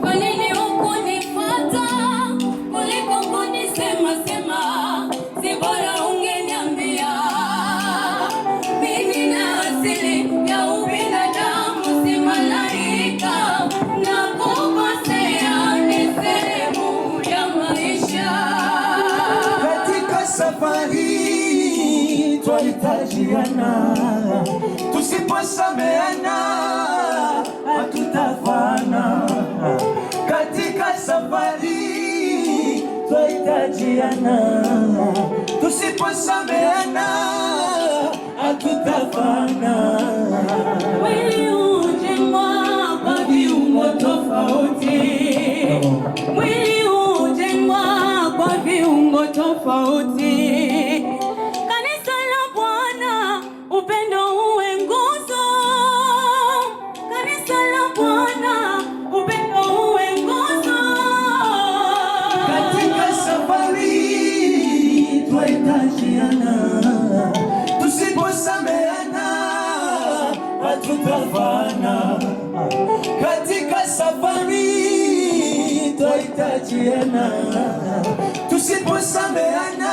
Kwa nini hukunifuata kuliko kunisema sema? Si bora ungeniambia. Mimi na asili ya ubinadamu, si malaika, na kukosea ni sehemu ya maisha. Katika safari twahitajiana, tusiposameana hatutafana. Katika safari twahitajiana, tusiposameana hatutafana. Mwili hujengwa kwa viungo tofauti, mwili hujengwa kwa viungo tofauti. Kanisa la Bwana, upendo uwe nguzo. Kanisa la Bwana, upendo uwe nguzo. Katika safari twahitajiana, tusiposameana hatutafana. Katika safari twahitajiana, tusiposameana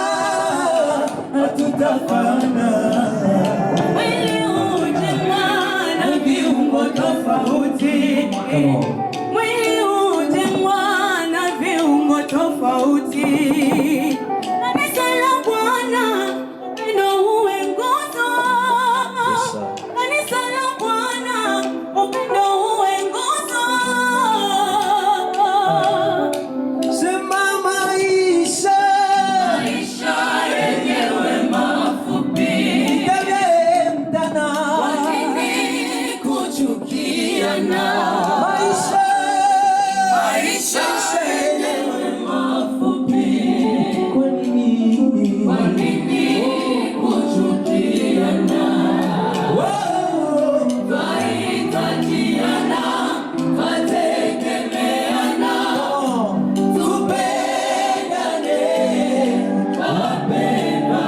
hatutafana. Mwili hujengwa na viungo tofauti, mwili hujengwa na viungo tofauti. Kanisa la Bwana, upendo uwe nguzo. Kanisa la Bwana, upendo uwe nguzo. Sema maisha, Maisha yenyewe mafupi, mtana kwa nini kuchukiana? Maisha yenyewe mafupi, kwa nini? kwa nini kuchukiana? Twahitajiana, twategemeana, tupendane wapendwa.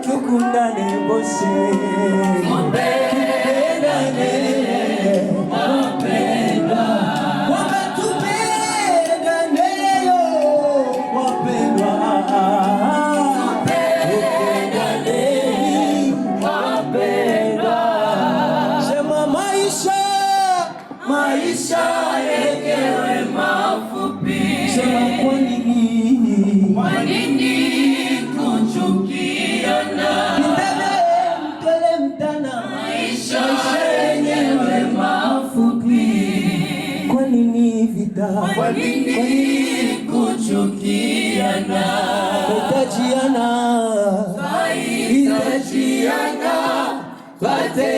Tukundane bose, tupendane wapendwa, tupendane wapendwa, tupendane wapendwa. Sema maisha yenyewe mafupi. Sema kwa nini? Kwa nini kuchukiana? Maisha yenyewe mafupi, kwa nini vita? kwa nini kuchukiana? Tutajiana, Twahitajiana, twate